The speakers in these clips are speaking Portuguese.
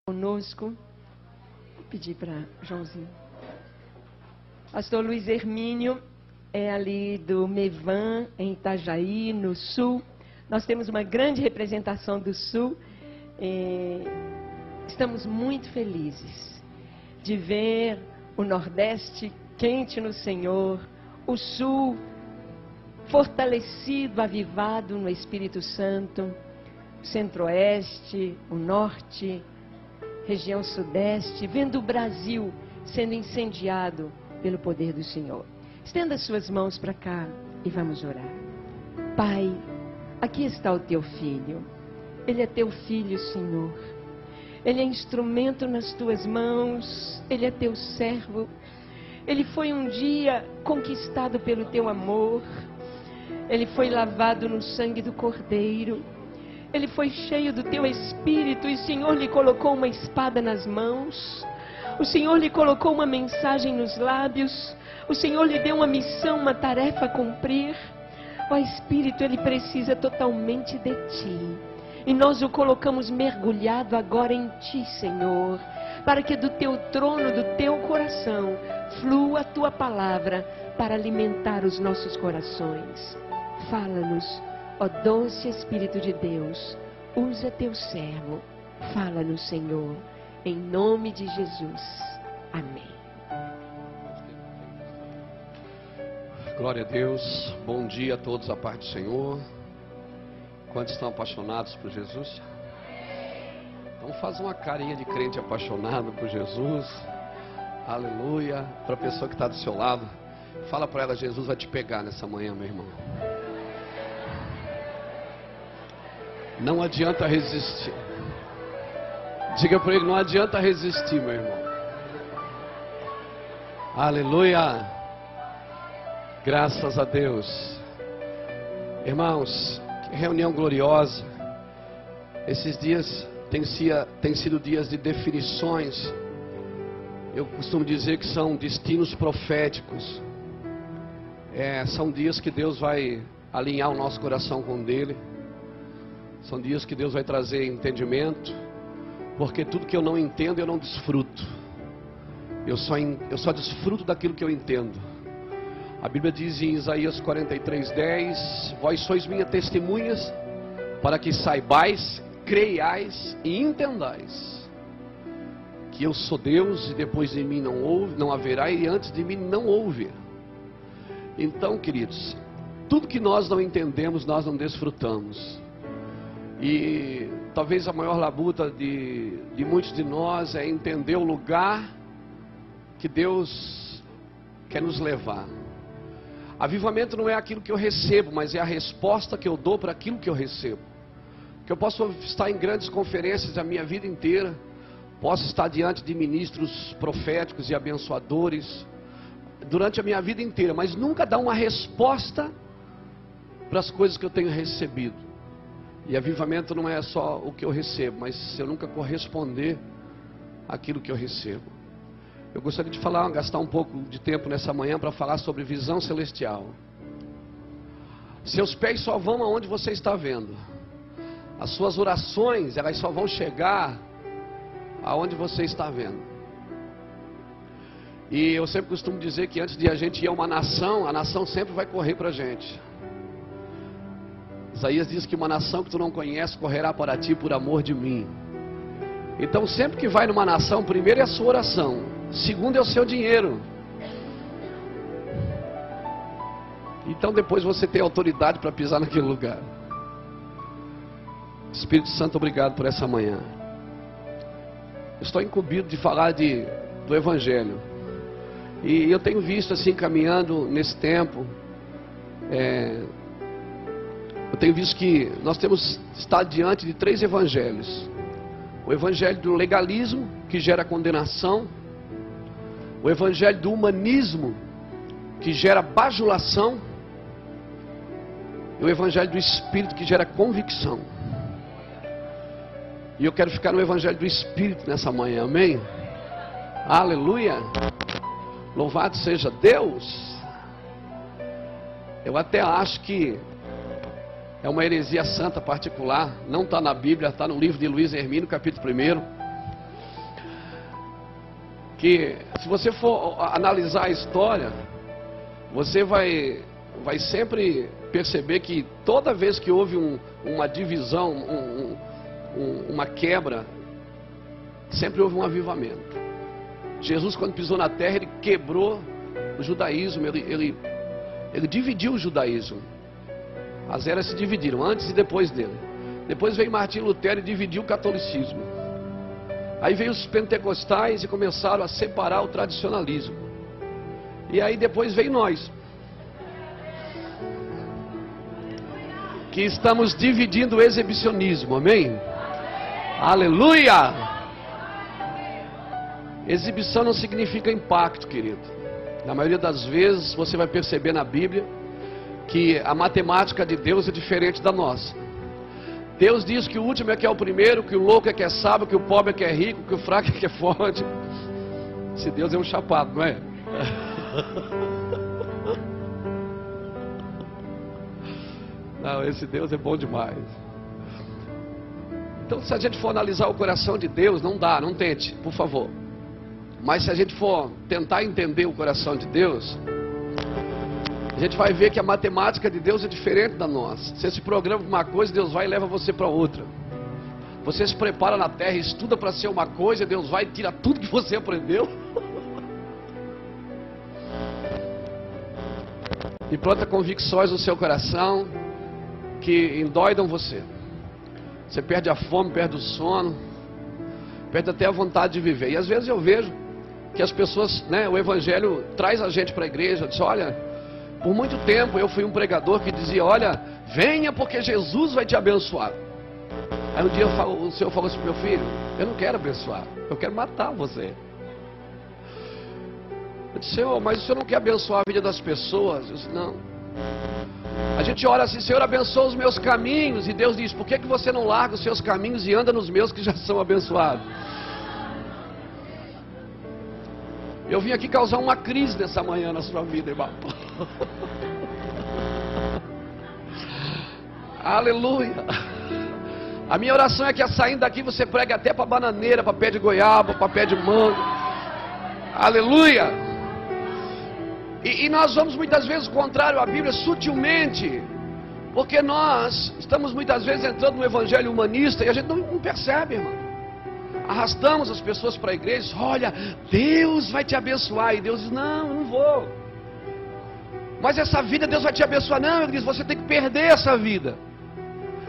Conosco, vou pedir para Joãozinho. Pastor Luiz Hermínio é ali do Mevan, em Itajaí, no Sul. Nós temos uma grande representação do Sul. Estamos muito felizes de ver o Nordeste quente no Senhor, o Sul fortalecido, avivado no Espírito Santo, o Centro-Oeste, o Norte, região Sudeste, vendo o Brasil sendo incendiado pelo poder do Senhor. Estenda suas mãos para cá e vamos orar. Pai, aqui está o teu filho. Ele é teu filho, Senhor. Ele é instrumento nas tuas mãos. Ele é teu servo. Ele foi um dia conquistado pelo teu amor. Ele foi lavado no sangue do Cordeiro. Ele foi cheio do teu Espírito e o Senhor lhe colocou uma espada nas mãos. O Senhor lhe colocou uma mensagem nos lábios. O Senhor lhe deu uma missão, uma tarefa a cumprir. Ó Espírito, ele precisa totalmente de ti. E nós o colocamos mergulhado agora em ti, Senhor, para que do teu trono, do teu coração, flua a tua palavra para alimentar os nossos corações. Fala-nos, ó doce Espírito de Deus, usa teu servo. Fala-nos, Senhor, em nome de Jesus. Amém. Glória a Deus, bom dia a todos, a paz do Senhor. Quantos estão apaixonados por Jesus? Então faz uma carinha de crente apaixonado por Jesus. Aleluia. Para a pessoa que está do seu lado, fala para ela: Jesus vai te pegar nessa manhã, meu irmão. Não adianta resistir. Diga para ele: não adianta resistir, meu irmão. Aleluia. Graças a Deus. Irmãos, que reunião gloriosa. Esses dias têm sido dias de definições. Eu costumo dizer que são destinos proféticos. São dias que Deus vai alinhar o nosso coração com o dele. São dias que Deus vai trazer entendimento. Porque tudo que eu não entendo, eu não desfruto. Eu só desfruto daquilo que eu entendo. A Bíblia diz em Isaías 43:10: Vós sois minhas testemunhas, para que saibais, creiais e entendais que eu sou Deus, e depois de mim não haverá, e antes de mim não houve. Então, queridos, tudo que nós não entendemos, nós não desfrutamos. E talvez a maior labuta de muitos de nós é entender o lugar que Deus quer nos levar. Avivamento não é aquilo que eu recebo, mas é a resposta que eu dou para aquilo que eu recebo. Que eu posso estar em grandes conferências a minha vida inteira, posso estar diante de ministros proféticos e abençoadores durante a minha vida inteira, mas nunca dar uma resposta para as coisas que eu tenho recebido. E avivamento não é só o que eu recebo, mas se eu nunca corresponder àquilo que eu recebo. Eu gostaria de gastar um pouco de tempo nessa manhã para falar sobre visão celestial. Seus pés só vão aonde você está vendo. As suas orações, elas só vão chegar aonde você está vendo. E eu sempre costumo dizer que antes de a gente ir a uma nação, a nação sempre vai correr para a gente. Isaías diz que uma nação que tu não conhece correrá para ti por amor de mim. Então sempre que vai numa nação, primeiro é a sua oração, segundo é o seu dinheiro. Então depois você tem autoridade para pisar naquele lugar. Espírito Santo, obrigado por essa manhã. Estou incumbido de falar do Evangelho. E eu tenho visto assim, caminhando nesse tempo, eu tenho visto que nós temos estado diante de 3 evangelhos. O evangelho do legalismo, que gera condenação. O evangelho do humanismo, que gera bajulação. E o evangelho do Espírito, que gera convicção. E eu quero ficar no evangelho do Espírito nessa manhã, amém? Aleluia! Louvado seja Deus! Eu até acho que é uma heresia santa particular, não está na Bíblia, está no livro de Luiz Hermínio, capítulo 1. que se você for analisar a história, você vai sempre perceber que toda vez que houve uma divisão, uma quebra, sempre houve um avivamento. Jesus, quando pisou na terra, ele quebrou o judaísmo, ele dividiu o judaísmo. As eras se dividiram, antes e depois dele. Depois veio Martim Lutero e dividiu o catolicismo. Aí veio os pentecostais e começaram a separar o tradicionalismo. E aí depois veio nós, que estamos dividindo o exibicionismo, amém? Aleluia! Exibição não significa impacto, querido. Na maioria das vezes você vai perceber na Bíblia que a matemática de Deus é diferente da nossa. Deus diz que o último é que é o primeiro, que o louco é que é sábio, que o pobre é que é rico, que o fraco é que é forte. Esse Deus é um chapado, não é? Não, esse Deus é bom demais. Então, se a gente for analisar o coração de Deus, não dá, não tente, por favor. Mas se a gente for tentar entender o coração de Deus, a gente vai ver que a matemática de Deus é diferente da nossa. Você se programa para uma coisa, Deus vai e leva você para outra. Você se prepara na terra, estuda para ser uma coisa, Deus vai e tira tudo que você aprendeu e planta convicções no seu coração que endoidam você. Você perde a fome, perde o sono, perde até a vontade de viver. E às vezes eu vejo que as pessoas, o Evangelho traz a gente para a igreja. Diz, olha, por muito tempo eu fui um pregador que dizia, olha, venha porque Jesus vai te abençoar. Aí um dia o Senhor falou assim, meu filho, eu não quero abençoar, eu quero matar você. Eu disse, Senhor, mas o Senhor não quer abençoar a vida das pessoas? Eu disse, não. A gente ora assim, Senhor, abençoa os meus caminhos. E Deus diz, por que você não larga os seus caminhos e anda nos meus que já são abençoados? Eu vim aqui causar uma crise nessa manhã na sua vida, irmão. Aleluia. A minha oração é que saindo daqui você pregue até para bananeira, para pé de goiaba, para pé de mango. Aleluia. E nós vamos muitas vezes contrário à Bíblia sutilmente, porque nós estamos muitas vezes entrando no evangelho humanista e a gente não percebe, irmão. Arrastamos as pessoas para a igreja, olha, Deus vai te abençoar. E Deus diz, não, eu não vou. Mas essa vida Deus vai te abençoar. Não, ele diz, você tem que perder essa vida.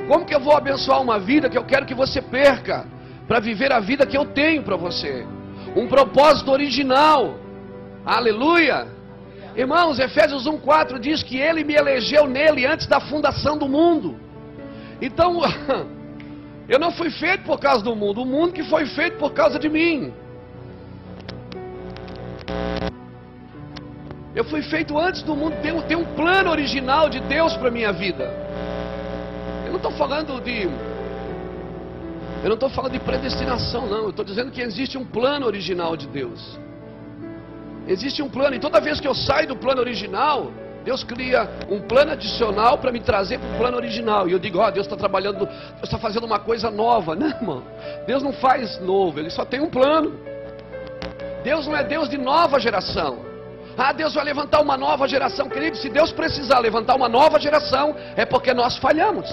Como que eu vou abençoar uma vida que eu quero que você perca, para viver a vida que eu tenho para você? Um propósito original. Aleluia. Irmãos, Efésios 1:4 diz que Ele me elegeu nele antes da fundação do mundo. Então, eu não fui feito por causa do mundo, o mundo que foi feito por causa de mim. Eu fui feito antes do mundo, tem um plano original de Deus para a minha vida. Eu não estou falando de predestinação, não. Eu estou dizendo que existe um plano original de Deus. Existe um plano, e toda vez que eu saio do plano original, Deus cria um plano adicional para me trazer para o plano original. E eu digo, Deus está trabalhando, Deus está fazendo uma coisa nova. Não, irmão, Deus não faz novo, Ele só tem um plano. Deus não é Deus de nova geração. Deus vai levantar uma nova geração. Querido, se Deus precisar levantar uma nova geração, é porque nós falhamos.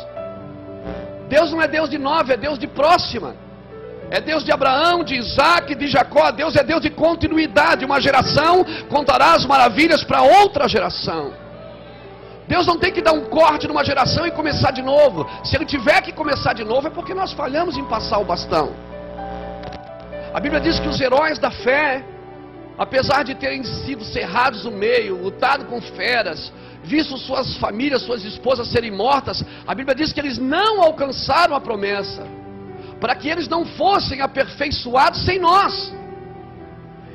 Deus não é Deus de nova, é Deus de próxima. É Deus de Abraão, de Isaac, de Jacó. Deus é Deus de continuidade. Uma geração contará as maravilhas para outra geração. Deus não tem que dar um corte numa geração e começar de novo. Se Ele tiver que começar de novo, é porque nós falhamos em passar o bastão. A Bíblia diz que os heróis da fé, apesar de terem sido cerrados no meio, lutado com feras, visto suas famílias, suas esposas serem mortas, a Bíblia diz que eles não alcançaram a promessa, para que eles não fossem aperfeiçoados sem nós.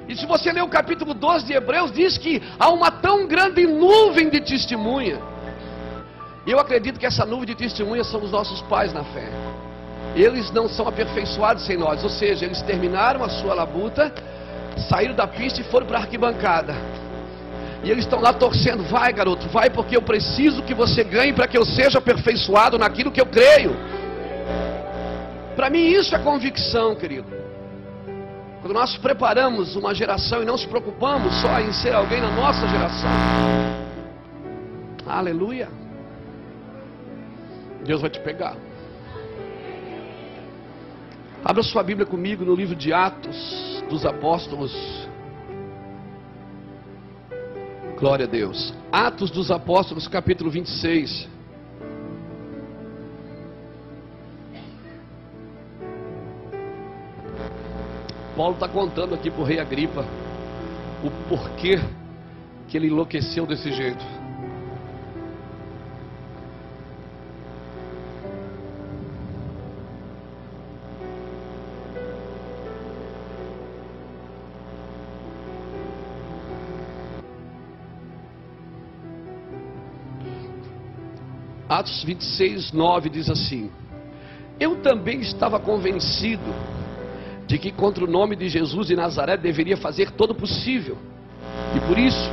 E se você ler o capítulo 12 de Hebreus, diz que há uma tão grande nuvem de testemunha. E eu acredito que essa nuvem de testemunha são os nossos pais na fé. Eles não são aperfeiçoados sem nós, ou seja, eles terminaram a sua labuta, saíram da pista e foram para a arquibancada. E eles estão lá torcendo, vai garoto, vai, porque eu preciso que você ganhe para que eu seja aperfeiçoado naquilo que eu creio. Para mim isso é convicção, querido. Quando nós preparamos uma geração e não se preocupamos só em ser alguém na nossa geração, aleluia, Deus vai te pegar. Abra sua Bíblia comigo no livro de Atos dos Apóstolos. Glória a Deus. Atos dos Apóstolos, capítulo 26. Paulo está contando aqui para o rei Agripa o porquê que ele enlouqueceu desse jeito. Atos 26, 9 diz assim: eu também estava convencido de que contra o nome de Jesus de Nazaré deveria fazer todo o possível, e por isso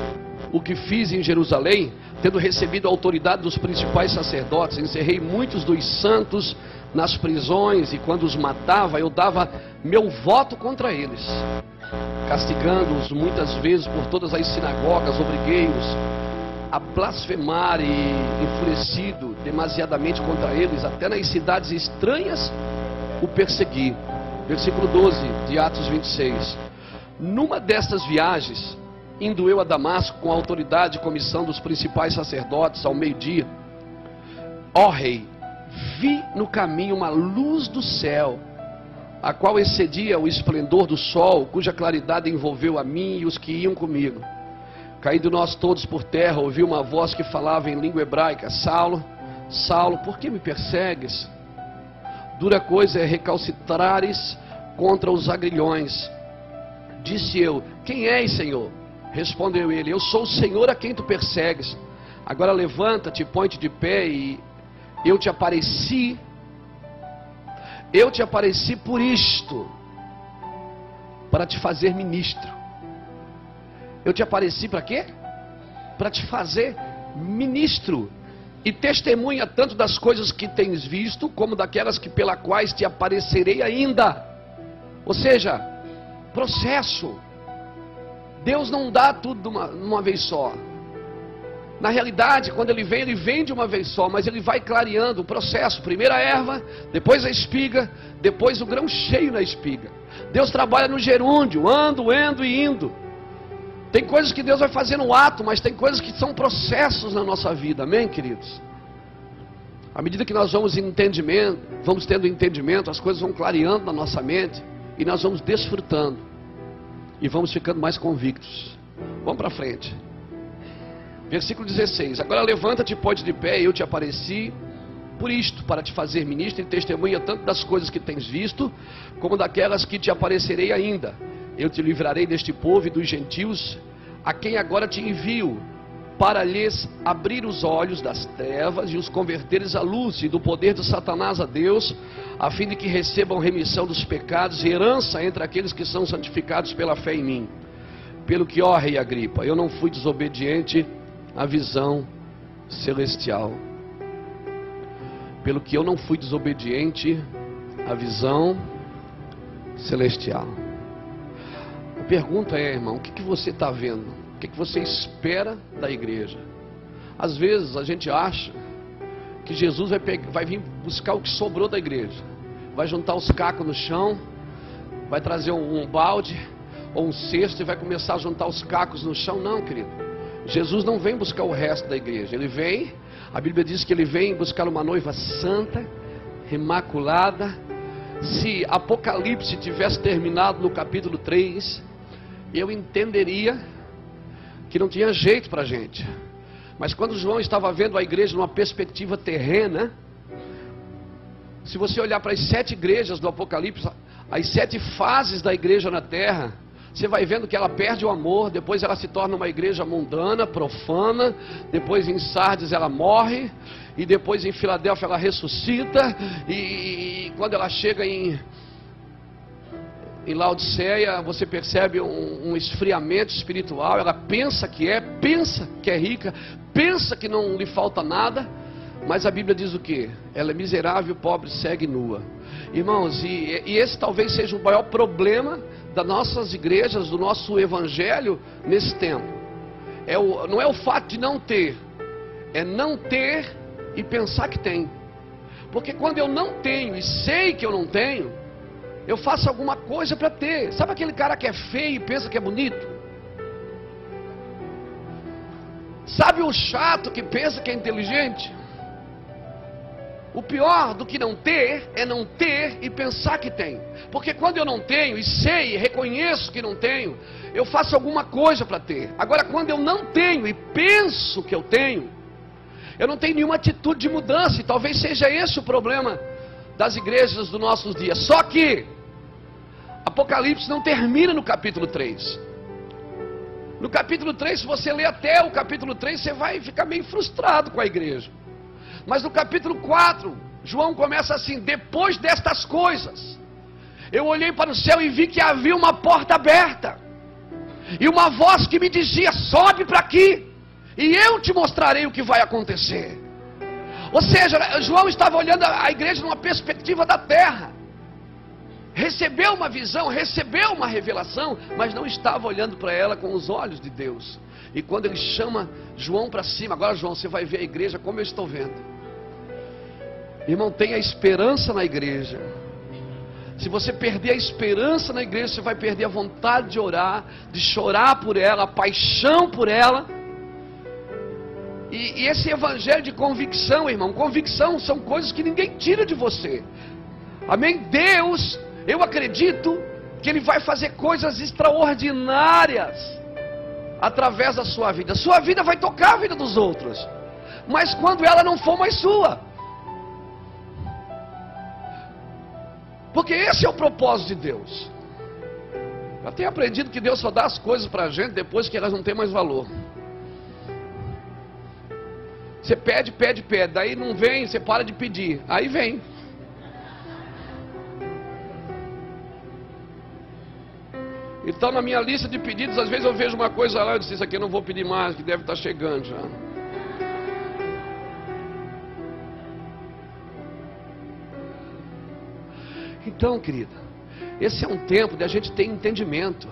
o que fiz em Jerusalém, tendo recebido a autoridade dos principais sacerdotes, encerrei muitos dos santos nas prisões, e quando os matava eu dava meu voto contra eles, castigando-os muitas vezes por todas as sinagogas, obriguei-os a blasfemar, e enfurecido demasiadamente contra eles, até nas cidades estranhas o persegui. Versículo 12 de Atos 26. Numa destas viagens, indo eu a Damasco com a autoridade e comissão dos principais sacerdotes, ao meio-dia, ó rei, vi no caminho uma luz do céu, a qual excedia o esplendor do sol, cuja claridade envolveu a mim e os que iam comigo. Caindo nós todos por terra, ouvi uma voz que falava em língua hebraica: Saulo, Saulo, por que me persegues? Dura coisa é recalcitrares contra os agrilhões. Disse eu: quem és, Senhor? Respondeu ele: eu sou o Senhor a quem tu persegues. Agora levanta-te, põe-te de pé, e eu te apareci por isto, para te fazer ministro. Eu te apareci para quê? Para te fazer ministro e testemunha tanto das coisas que tens visto, como daquelas que pela quais te aparecerei ainda. Ou seja, processo. Deus não dá tudo de uma vez só. Na realidade, quando ele vem de uma vez só, mas ele vai clareando o processo. Primeiro a erva, depois a espiga, depois o grão cheio na espiga. Deus trabalha no gerúndio, ando e indo. Tem coisas que Deus vai fazer no ato, mas tem coisas que são processos na nossa vida, amém, queridos? À medida que nós vamos tendo entendimento, as coisas vão clareando na nossa mente, e nós vamos desfrutando, e vamos ficando mais convictos. Vamos para frente. Versículo 16: agora levanta-te, põe-te de pé, eu te apareci por isto, para te fazer ministro e testemunha tanto das coisas que tens visto, como daquelas que te aparecerei ainda. Eu te livrarei deste povo e dos gentios, a quem agora te envio, para lhes abrir os olhos das trevas e os converteres à luz, e do poder de Satanás a Deus, a fim de que recebam remissão dos pecados e herança entre aqueles que são santificados pela fé em mim. Pelo que, ó rei Agripa, eu não fui desobediente à visão celestial. Pelo que eu não fui desobediente à visão celestial. A pergunta é, irmão, o que você está vendo? O que você espera da igreja? Às vezes a gente acha que Jesus vai vir buscar o que sobrou da igreja, vai juntar os cacos no chão, vai trazer um balde ou um cesto e vai começar a juntar os cacos no chão. Não, querido, Jesus não vem buscar o resto da igreja. Ele vem, a Bíblia diz que ele vem buscar uma noiva santa, imaculada. Se Apocalipse tivesse terminado no capítulo 3, eu entenderia que não tinha jeito para a gente. Mas quando João estava vendo a igreja numa perspectiva terrena, se você olhar para as 7 igrejas do Apocalipse, as 7 fases da igreja na terra, você vai vendo que ela perde o amor, depois ela se torna uma igreja mundana, profana, depois em Sardes ela morre, e depois em Filadélfia ela ressuscita, e quando ela chega em Laodiceia, você percebe um esfriamento espiritual. Ela pensa que é rica, pensa que não lhe falta nada, mas a Bíblia diz o quê? Ela é miserável, pobre, cega e nua. Irmãos, e esse talvez seja o maior problema das nossas igrejas, do nosso evangelho nesse tempo. Não é o fato de não ter, é não ter e pensar que tem. Porque quando eu não tenho e sei que eu não tenho, eu faço alguma coisa para ter. Sabe aquele cara que é feio e pensa que é bonito? Sabe o chato que pensa que é inteligente? O pior do que não ter é não ter e pensar que tem. Porque quando eu não tenho e sei e reconheço que não tenho, eu faço alguma coisa para ter. Agora, quando eu não tenho e penso que eu tenho, eu não tenho nenhuma atitude de mudança. E talvez seja esse o problema das igrejas dos nossos dias. Só que Apocalipse não termina no capítulo 3. No capítulo 3, se você ler até o capítulo 3, você vai ficar meio frustrado com a igreja. Mas no capítulo 4, João começa assim: depois destas coisas, eu olhei para o céu e vi que havia uma porta aberta, e uma voz que me dizia: sobe para aqui, e eu te mostrarei o que vai acontecer. Ou seja, João estava olhando a igreja numa perspectiva da terra. Recebeu uma visão, recebeu uma revelação, mas não estava olhando para ela com os olhos de Deus. E quando ele chama João para cima: agora, João, você vai ver a igreja como eu estou vendo. Irmão, tenha esperança na igreja. Se você perder a esperança na igreja, você vai perder a vontade de orar, de chorar por ela, a paixão por ela. E esse evangelho de convicção, irmão, convicção são coisas que ninguém tira de você. Amém? Deus, eu acredito que Ele vai fazer coisas extraordinárias através da sua vida. A sua vida vai tocar a vida dos outros, mas quando ela não for mais sua. Porque esse é o propósito de Deus. Eu tenho aprendido que Deus só dá as coisas para a gente depois que elas não têm mais valor. Você pede, pede, pede, daí não vem, você para de pedir, aí vem. Então, na minha lista de pedidos, às vezes eu vejo uma coisa lá, eu disse: isso aqui eu não vou pedir mais, que deve estar chegando já. Então, querida, esse é um tempo de a gente ter entendimento.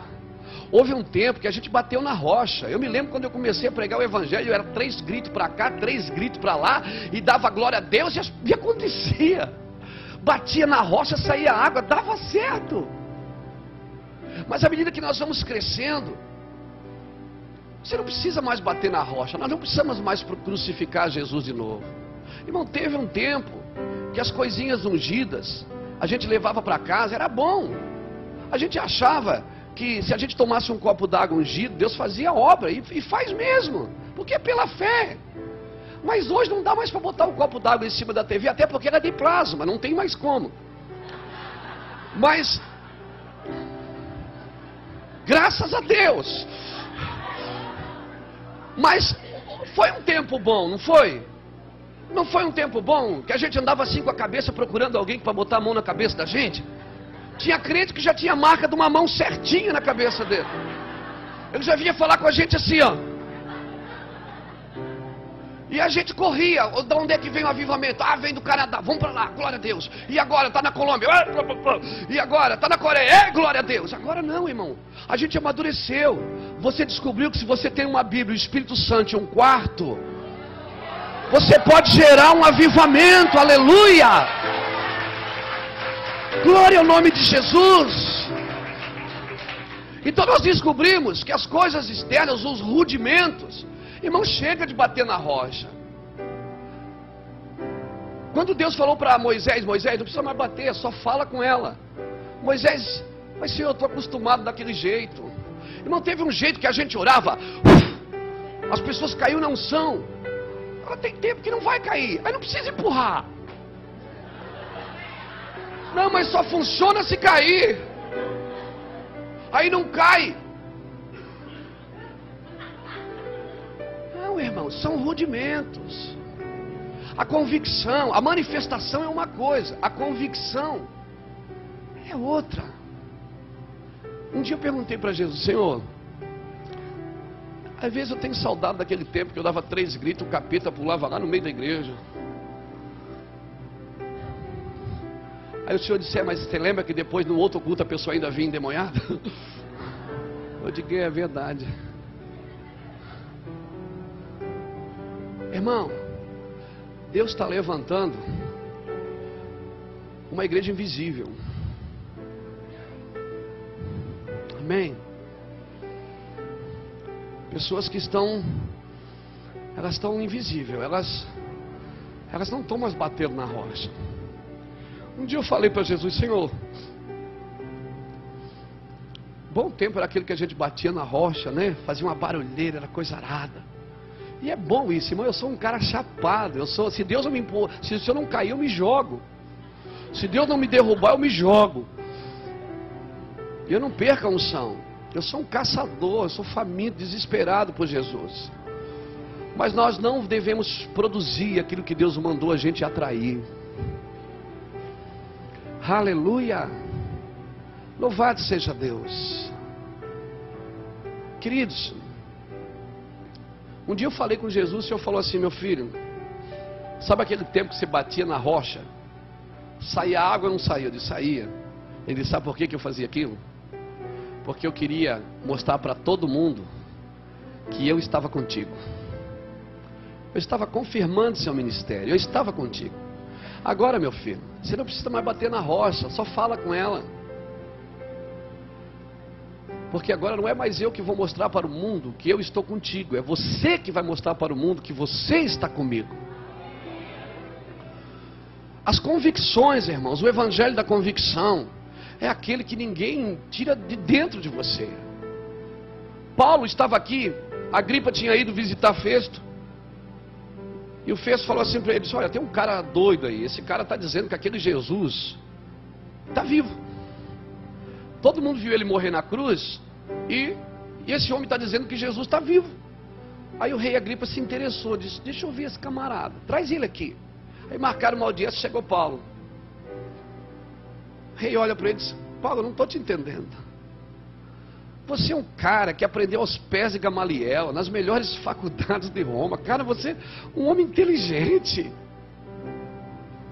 Houve um tempo que a gente bateu na rocha. Eu me lembro quando eu comecei a pregar o evangelho, era 3 gritos para cá, 3 gritos para lá, e dava glória a Deus, e acontecia. Batia na rocha, saía água, dava certo. Mas à medida que nós vamos crescendo, você não precisa mais bater na rocha. Nós não precisamos mais crucificar Jesus de novo. Irmão, teve um tempo que as coisinhas ungidas a gente levava para casa, era bom. A gente achava que se a gente tomasse um copo d'água ungido, Deus fazia obra, e faz mesmo, porque é pela fé. Mas hoje não dá mais para botar um copo d'água em cima da TV, até porque era de plasma, não tem mais como. Mas graças a Deus. Mas foi um tempo bom, não foi? Não foi um tempo bom que a gente andava assim com a cabeça procurando alguém para botar a mão na cabeça da gente? Tinha crente que já tinha marca de uma mão certinha na cabeça dele. Ele já vinha falar com a gente assim, ó. E a gente corria. De onde é que vem o avivamento? Ah, vem do Canadá, vamos para lá, glória a Deus. E agora está na Colômbia. E agora está na Coreia, glória a Deus. Agora não, irmão. A gente amadureceu. Você descobriu que se você tem uma Bíblia, o Espírito Santo e um quarto, você pode gerar um avivamento. Aleluia! Glória ao nome de Jesus. Então nós descobrimos que as coisas externas, os rudimentos, irmão, chega de bater na rocha. Quando Deus falou para Moisés: Moisés, não precisa mais bater, só fala com ela. Moisés: mas Senhor, eu estou acostumado daquele jeito. Irmão, teve um jeito que a gente orava, as pessoas caíam na unção. Ela tem tempo que não vai cair, aí não precisa empurrar. Não, mas só funciona se cair. Aí não cai. Não, irmão, são rudimentos. A convicção, a manifestação é uma coisa, a convicção é outra. Um dia eu perguntei para Jesus: Senhor, às vezes eu tenho saudade daquele tempo que eu dava 3 gritos, o capeta pulava lá no meio da igreja. Aí Aí o Senhor disse, mas você lembra que depois no outro culto a pessoa ainda vinha endemoniada? Eu digo, é verdade. Irmão, Deus está levantando uma igreja invisível. Amém? Pessoas que elas estão invisíveis, elas não estão mais batendo na rocha. Um dia eu falei para Jesus, Senhor, bom tempo era aquele que a gente batia na rocha, né? Fazia uma barulheira, era coisa arada. E é bom isso, irmão. Eu sou um cara chapado. Se Deus não me impor, se eu não cair, eu me jogo. Se Deus não me derrubar, eu me jogo. Eu não perco a unção. Eu sou um caçador, eu sou faminto, desesperado por Jesus. Mas nós não devemos produzir aquilo que Deus mandou a gente atrair. Aleluia! Louvado seja Deus. Queridos, um dia eu falei com Jesus, o Senhor falou assim, meu filho, sabe aquele tempo que você batia na rocha? Saía água ou não saía? Eu disse, saía. Ele disse, sabe por que eu fazia aquilo? Porque eu queria mostrar para todo mundo que eu estava contigo. Eu estava confirmando seu ministério, eu estava contigo. Agora, meu filho, você não precisa mais bater na rocha, só fala com ela. Porque agora não é mais eu que vou mostrar para o mundo que eu estou contigo, é você que vai mostrar para o mundo que você está comigo. As convicções, irmãos, o evangelho da convicção é aquele que ninguém tira de dentro de você. Paulo estava aqui, Agripa tinha ido visitar Festo, e o Festo falou assim para ele, olha, tem um cara doido aí, esse cara está dizendo que aquele Jesus está vivo. Todo mundo viu ele morrer na cruz, e esse homem está dizendo que Jesus está vivo. Aí o rei Agripa se interessou, disse, deixa eu ver esse camarada, traz ele aqui. Aí marcaram uma audiência, chegou Paulo. O rei olha para ele e diz, Paulo, eu não estou te entendendo. Você é um cara que aprendeu aos pés de Gamaliel, nas melhores faculdades de Roma. Cara, você é um homem inteligente.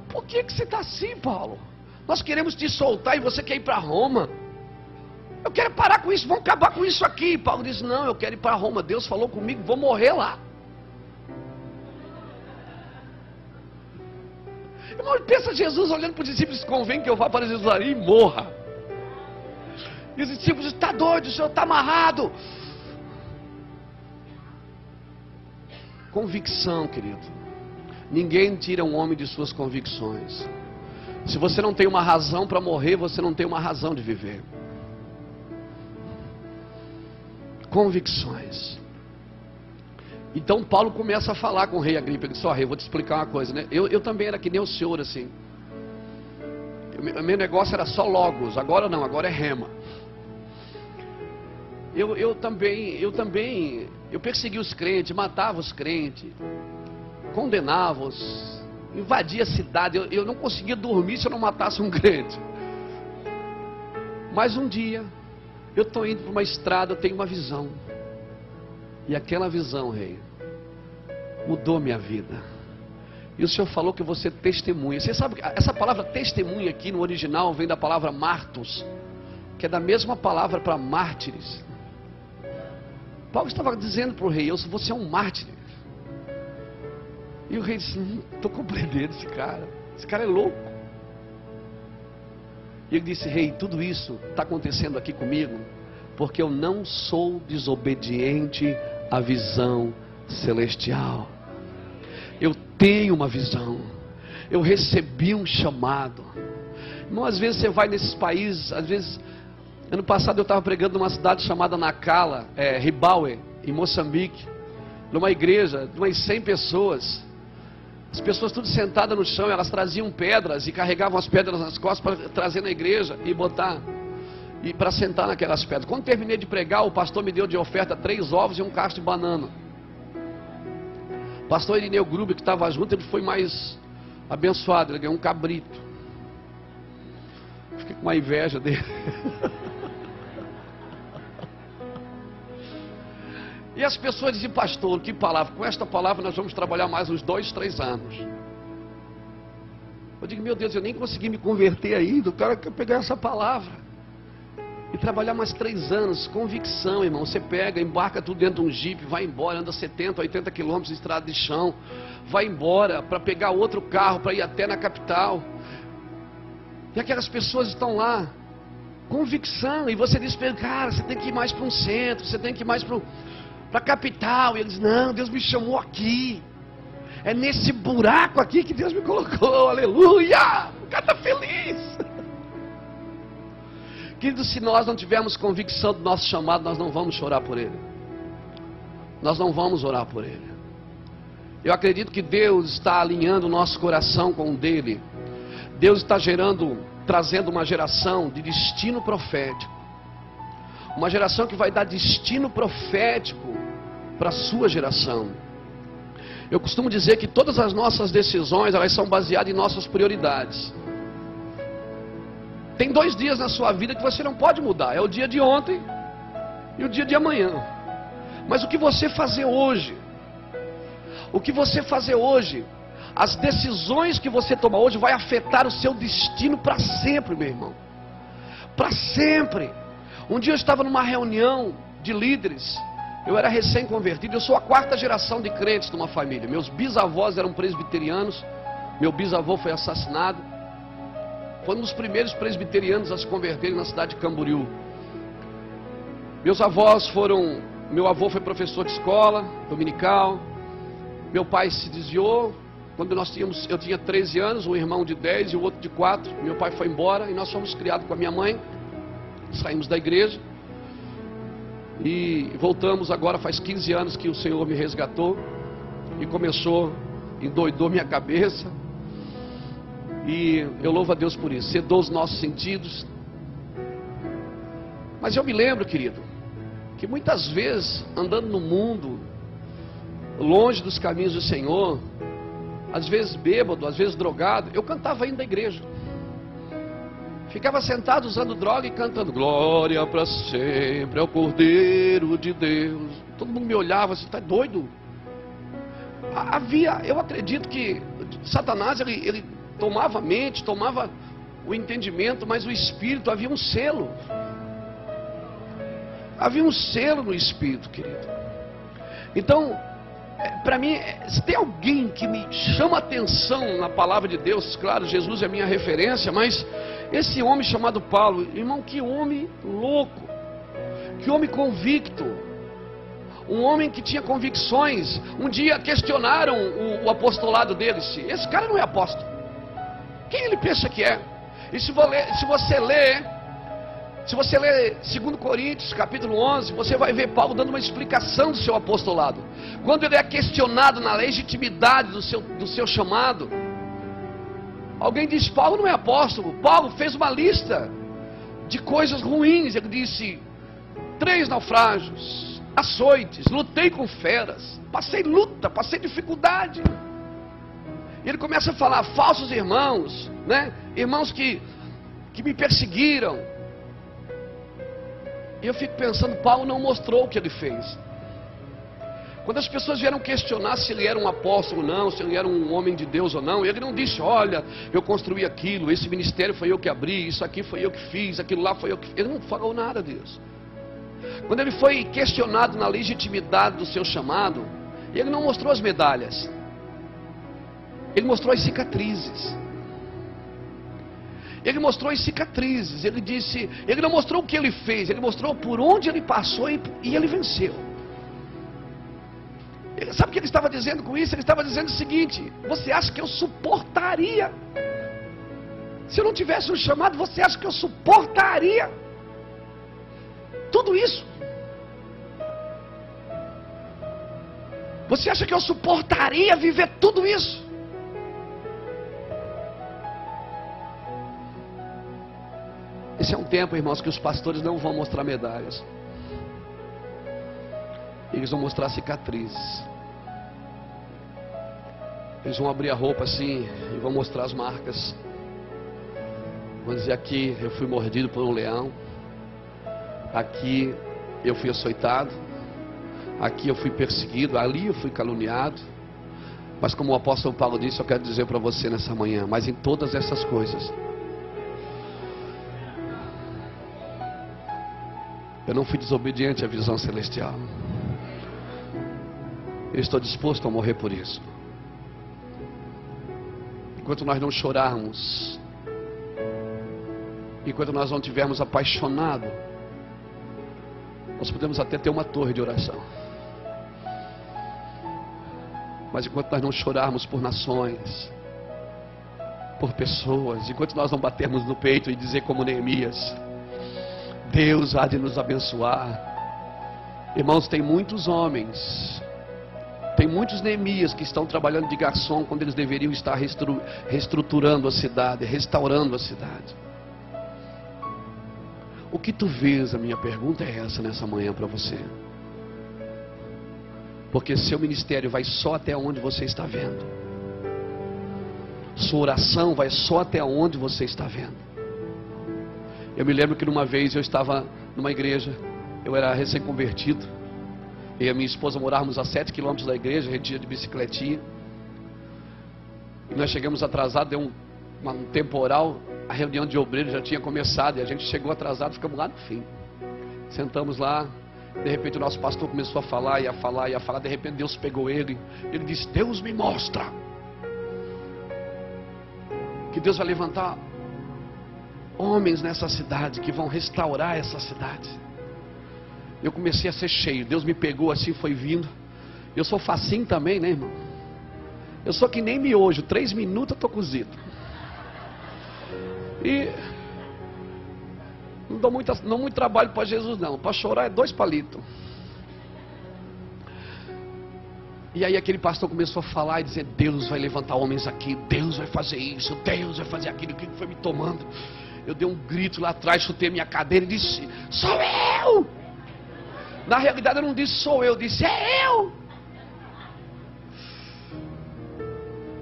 Por que você está assim, Paulo? Nós queremos te soltar e você quer ir para Roma. Eu quero parar com isso, vamos acabar com isso aqui. Paulo disse, não, eu quero ir para Roma. Deus falou comigo, vou morrer lá. Irmão, pensa Jesus olhando para os discípulos, convém que eu vá para Jerusalém e morra. E os discípulos dizem, está doido, o senhor está amarrado. Convicção, querido. Ninguém tira um homem de suas convicções. Se você não tem uma razão para morrer, você não tem uma razão de viver. Convicções. Então Paulo começa a falar com o rei Agripa. Ele disse, rei, eu vou te explicar uma coisa, né? Eu também era que nem o senhor, assim. Meu negócio era só logos, agora não, agora é rema. Eu persegui os crentes, matava os crentes, condenava-os, invadia a cidade. Eu não conseguia dormir se eu não matasse um crente. Mas um dia, eu estou indo para uma estrada, eu tenho uma visão. E aquela visão, rei, mudou minha vida. E o Senhor falou que você testemunha. Você sabe que essa palavra testemunha aqui no original vem da palavra martos, que é da mesma palavra para mártires. Paulo estava dizendo para o rei, você é um mártir. E o rei disse, estou compreendendo esse cara é louco. E ele disse, rei, tudo isso está acontecendo aqui comigo, porque eu não sou desobediente à visão celestial. Eu tenho uma visão, eu recebi um chamado. Irmão, às vezes você vai nesses países, às vezes, ano passado eu estava pregando numa cidade chamada Nacala, Ribaue, em Moçambique, numa igreja de umas 100 pessoas. As pessoas tudo sentadas no chão, elas traziam pedras e carregavam as pedras nas costas para trazer na igreja e botar, e para sentar naquelas pedras. Quando terminei de pregar, o pastor me deu de oferta 3 ovos e um cacho de banana. O pastor Irineu Gruber, que estava junto, ele foi mais abençoado, ele ganhou um cabrito. Fiquei com uma inveja dele. E as pessoas diziam, pastor, que palavra? Com esta palavra nós vamos trabalhar mais uns 2, 3 anos. Eu digo, meu Deus, eu nem consegui me converter ainda. O cara quer pegar essa palavra e trabalhar mais 3 anos. Convicção, irmão. Você pega, embarca tudo dentro de um jipe, vai embora, anda 70, 80 quilômetros de estrada de chão, vai embora para pegar outro carro para ir até na capital. E aquelas pessoas estão lá, convicção, e você diz para ele, cara, você tem que ir mais para um centro, você tem que ir mais para a capital. E ele diz, não, Deus me chamou aqui, é nesse buraco aqui que Deus me colocou, aleluia, o cara está feliz. Querido, se nós não tivermos convicção do nosso chamado, nós não vamos chorar por ele, nós não vamos orar por ele. Eu acredito que Deus está alinhando o nosso coração com o dele. Deus está trazendo uma geração de destino profético. Uma geração que vai dar destino profético para a sua geração. Eu costumo dizer que todas as nossas decisões, elas são baseadas em nossas prioridades. Tem 2 dias na sua vida que você não pode mudar. É o dia de ontem e o dia de amanhã. Mas o que você fazer hoje, as decisões que você toma hoje vai afetar o seu destino para sempre, meu irmão. Para sempre. Um dia eu estava numa reunião de líderes. Eu era recém-convertido. Eu sou a 4ª geração de crentes numa família. Meus bisavós eram presbiterianos. Meu bisavô foi assassinado. Foi um dos primeiros presbiterianos a se converterem na cidade de Camboriú. Meu avô foi professor de escola dominical. Meu pai se desviou. Quando eu tinha 13 anos, um irmão de 10 e o outro de 4. Meu pai foi embora e nós fomos criados com a minha mãe. Saímos da igreja e voltamos agora, faz 15 anos que o Senhor me resgatou e endoidou minha cabeça. E eu louvo a Deus por isso, sedou os nossos sentidos. Mas eu me lembro, querido, que muitas vezes, andando no mundo, longe dos caminhos do Senhor, às vezes bêbado, às vezes drogado, eu cantava ainda na igreja. Ficava sentado usando droga e cantando glória para sempre ao Cordeiro de Deus. Todo mundo me olhava assim, tá doido? Eu acredito que Satanás ele tomava a mente, tomava o entendimento, mas o espírito, havia um selo. Havia um selo no espírito, querido. Então, para mim, se tem alguém que me chama a atenção na palavra de Deus, claro, Jesus é minha referência, mas esse homem chamado Paulo, irmão, que homem louco, que homem convicto, um homem que tinha convicções. Um dia questionaram o apostolado dele, esse cara não é apóstolo, quem ele pensa que é? E se você ler 2 Coríntios capítulo 11, você vai ver Paulo dando uma explicação do seu apostolado. Quando ele é questionado na legitimidade do seu chamado, alguém diz, Paulo não é apóstolo. Paulo fez uma lista de coisas ruins. Ele disse, 3 naufrágios, açoites, lutei com feras, passei luta, passei dificuldade. E ele começa a falar, falsos irmãos, né? Irmãos que me perseguiram. E eu fico pensando, Paulo não mostrou o que ele fez. Quando as pessoas vieram questionar se ele era um apóstolo ou não, se ele era um homem de Deus ou não, ele não disse, olha, eu construí aquilo, esse ministério foi eu que abri, isso aqui foi eu que fiz, aquilo lá foi eu que fiz. Ele não falou nada disso. Quando ele foi questionado na legitimidade do seu chamado, ele não mostrou as medalhas, ele mostrou as cicatrizes. Ele mostrou as cicatrizes. Ele não mostrou o que ele fez, ele mostrou por onde ele passou e ele venceu. Sabe o que ele estava dizendo com isso? Ele estava dizendo o seguinte: você acha que eu suportaria? Se eu não tivesse um chamado, você acha que eu suportaria tudo isso? Você acha que eu suportaria viver tudo isso? Esse é um tempo, irmãos, que os pastores não vão mostrar medalhas. Eles vão mostrar cicatrizes. Eles vão abrir a roupa assim e vão mostrar as marcas. Vão dizer, aqui eu fui mordido por um leão. Aqui eu fui açoitado. Aqui eu fui perseguido. Ali eu fui caluniado. Mas como o apóstolo Paulo disse, eu quero dizer para você nessa manhã, mas em todas essas coisas, eu não fui desobediente à visão celestial. Eu estou disposto a morrer por isso. Enquanto nós não chorarmos, enquanto nós não estivermos apaixonados, nós podemos até ter uma torre de oração. Mas enquanto nós não chorarmos por nações, por pessoas, enquanto nós não batermos no peito e dizer como Neemias, Deus há de nos abençoar. Irmãos, tem muitos homens, tem muitos Neemias que estão trabalhando de garçom quando eles deveriam estar reestruturando a cidade, restaurando a cidade. O que tu vês? A minha pergunta é essa nessa manhã para você. Porque seu ministério vai só até onde você está vendo. Sua oração vai só até onde você está vendo. Eu me lembro que numa vez eu estava numa igreja, eu era recém-convertido, e a minha esposa morávamos a 7 quilômetros da igreja, a gente ia de bicicletinha, e nós chegamos atrasados, deu um temporal, a reunião de obreiros já tinha começado, e a gente chegou atrasado, ficamos lá no fim. Sentamos lá, de repente o nosso pastor começou a falar, de repente Deus pegou ele disse: Deus me mostra que Deus vai levantar homens nessa cidade, que vão restaurar essa cidade. Eu comecei a ser cheio, Deus me pegou assim, foi vindo. Eu sou facinho também, né, irmão? Eu sou que nem miojo, 3 minutos eu estou cozido. E não dou muito trabalho para Jesus não, para chorar é 2 palitos. E aí aquele pastor começou a falar e dizer: Deus vai levantar homens aqui, Deus vai fazer isso, Deus vai fazer aquilo. O que foi me tomando? Eu dei um grito lá atrás, chutei minha cadeira e disse: sou eu! Na realidade eu não disse sou eu, disse é eu!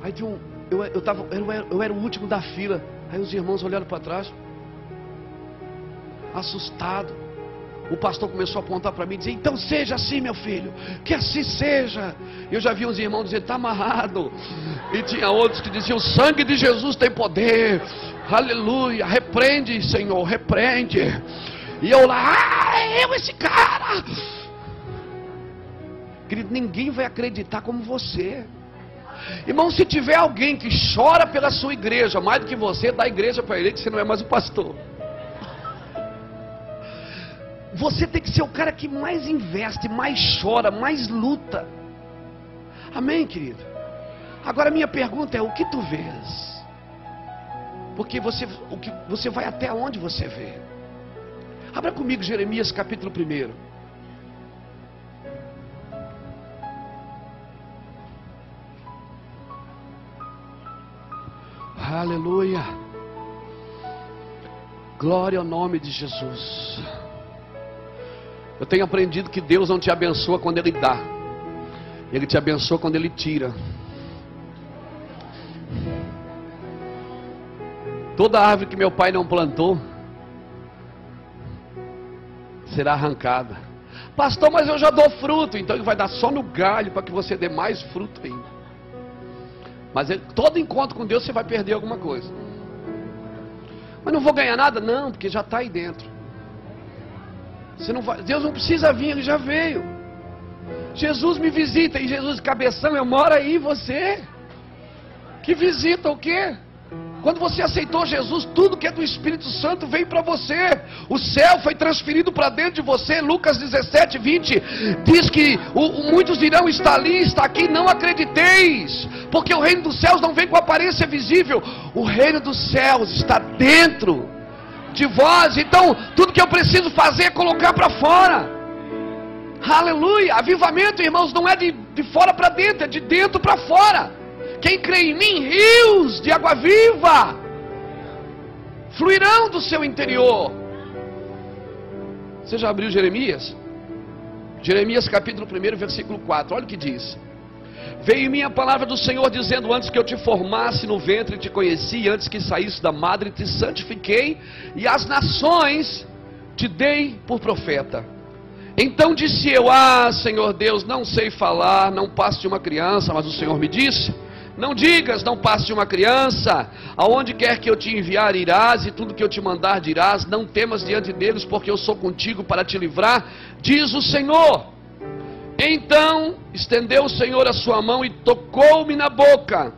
Aí eu era o último da fila. Aí os irmãos olharam para trás, assustado. O pastor começou a apontar para mim e dizer: então seja assim, meu filho, que assim seja. Eu já vi uns irmãos dizer: está amarrado. E tinha outros que diziam: o sangue de Jesus tem poder, aleluia, repreende, Senhor, repreende. E eu lá: é eu esse cara. Querido, ninguém vai acreditar como você. Irmão, se tiver alguém que chora pela sua igreja mais do que você, dá a igreja para ele, que você não é mais o pastor. Você tem que ser o cara que mais investe, mais chora, mais luta. Amém, querido? Agora minha pergunta é: o que tu vês? Porque você vai até onde você vê. Abra comigo Jeremias capítulo 1. Aleluia. Glória ao nome de Jesus. Eu tenho aprendido que Deus não te abençoa quando Ele dá, Ele te abençoa quando Ele tira. Toda árvore que meu pai não plantou será arrancada. Pastor, mas eu já dou fruto. Então Ele vai dar só no galho, para que você dê mais fruto ainda. Mas todo encontro com Deus você vai perder alguma coisa. Mas não vou ganhar nada? Não, porque já está aí dentro. Você não vai, Deus não precisa vir, Ele já veio. Jesus me visita, e Jesus cabeção, eu moro aí, você. Que visita o quê? Quando você aceitou Jesus, tudo que é do Espírito Santo veio para você. O céu foi transferido para dentro de você. Lucas 17, 20 diz que muitos dirão: está ali, está aqui. Não acrediteis, porque o reino dos céus não vem com aparência visível. O reino dos céus está dentro de vós. Então tudo que eu preciso fazer é colocar para fora. Aleluia. Avivamento, irmãos, não é de fora para dentro, é de dentro para fora. Quem crê em mim, rios de água viva fluirão do seu interior. Você já abriu Jeremias? Jeremias capítulo 1, versículo 4. Olha o que diz: veio em mim a palavra do Senhor, dizendo: antes que eu te formasse no ventre te conheci, antes que saísse da madre te santifiquei, e as nações te dei por profeta. Então disse eu: Senhor Deus, não sei falar, não passe de uma criança. Mas o Senhor me disse: não digas, não passe de uma criança. Aonde quer que eu te enviar, irás, e tudo que eu te mandar dirás. Não temas diante deles, porque eu sou contigo para te livrar, diz o Senhor. Então estendeu o Senhor a sua mão e tocou-me na boca,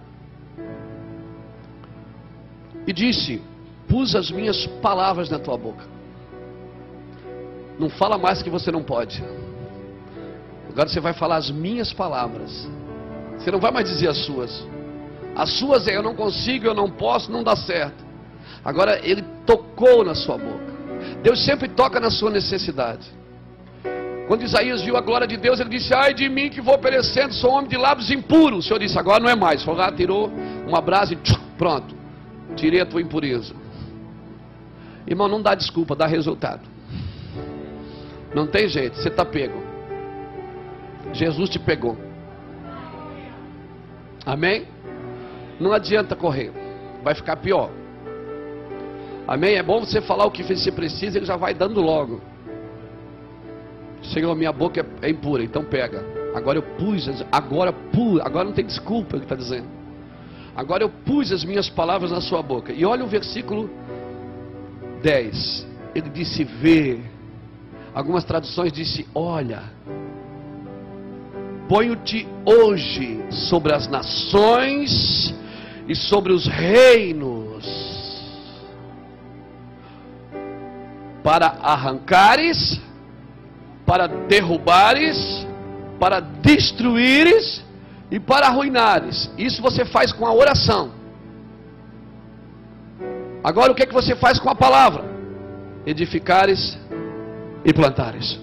e disse: pus as minhas palavras na tua boca. Não fala mais que você não pode. Agora você vai falar as minhas palavras. Você não vai mais dizer as suas. As suas é: eu não consigo, eu não posso, não dá certo. Agora ele tocou na sua boca. Deus sempre toca na sua necessidade. Quando Isaías viu a glória de Deus, ele disse: ai de mim que vou perecendo, sou homem de lábios impuros. O Senhor disse: agora não é mais. Foi lá, tirou uma brasa e pronto, tirei a tua impureza. Irmão, não dá desculpa, dá resultado. Não tem jeito, você está pego. Jesus te pegou. Amém? Não adianta correr, vai ficar pior. Amém? É bom você falar o que você precisa, ele já vai dando logo. Senhor, minha boca é impura, então pega. Agora eu pus, agora não tem desculpa, ele está dizendo. Agora eu pus as minhas palavras na sua boca. E olha o versículo 10. Ele disse: vê. Algumas traduções disse: olha. Ponho-te hoje sobre as nações e sobre os reinos, para arrancares, para derrubares, para destruíres e para arruinares. Isso você faz com a oração. Agora o que é que você faz com a palavra? Edificares e plantares.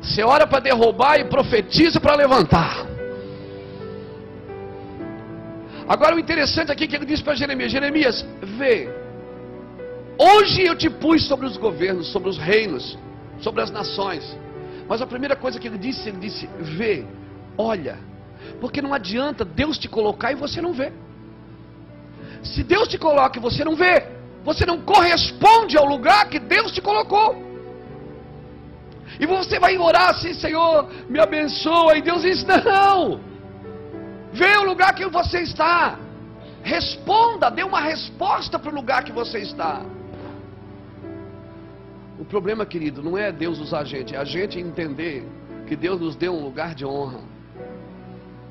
Você ora para derrubar e profetiza para levantar. Agora o interessante aqui é que ele diz para Jeremias: Jeremias, vê, hoje eu te pus sobre os governos, sobre os reinos, sobre as nações. Mas a primeira coisa que ele disse, vê, olha. Porque não adianta Deus te colocar e você não vê. Se Deus te coloca e você não vê, você não corresponde ao lugar que Deus te colocou. E você vai orar assim: Senhor, me abençoa. E Deus diz: não, vê o lugar que você está, responda, dê uma resposta para o lugar que você está. O problema, querido, não é Deus usar a gente, é a gente entender que Deus nos deu um lugar de honra.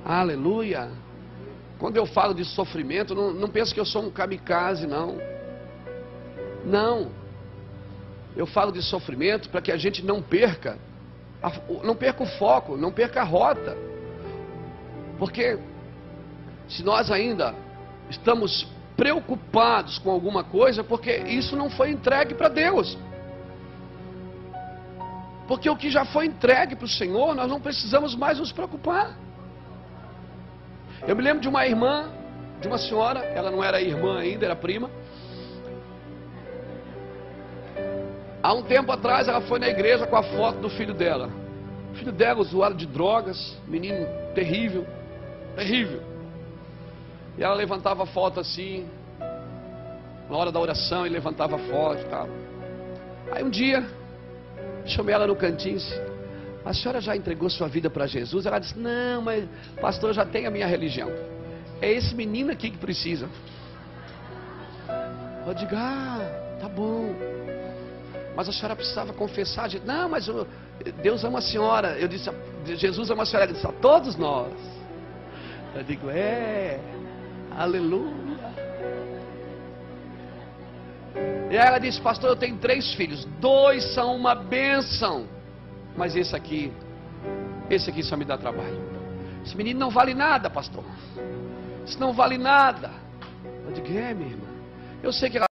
Aleluia. Quando eu falo de sofrimento, não pense que eu sou um kamikaze, não. Não. Eu falo de sofrimento para que a gente não perca o foco, não perca a rota. Porque se nós ainda estamos preocupados com alguma coisa, porque isso não foi entregue para Deus. Porque o que já foi entregue para o Senhor, nós não precisamos mais nos preocupar. Eu me lembro de uma irmã, de uma senhora, ela não era irmã ainda, era prima. Há um tempo atrás ela foi na igreja com a foto do filho dela. O filho dela usuário de drogas, menino terrível, terrível. E ela levantava a foto assim, na hora da oração, e levantava a foto e tal. Aí um dia, chamei ela no cantinho e disse: a senhora já entregou sua vida para Jesus? Ela disse: não, mas pastor, eu já tenho a minha religião. É esse menino aqui que precisa. Eu digo: tá bom. Mas a senhora precisava confessar. Disse: não, mas Deus ama a senhora. Eu disse: Jesus ama a senhora. Ele disse: a todos nós. Eu digo: aleluia. E aí ela disse: pastor, eu tenho 3 filhos, 2 são uma bênção, mas esse aqui só me dá trabalho. Esse menino não vale nada, pastor. Isso não vale nada. Eu digo: minha irmã, eu sei que ela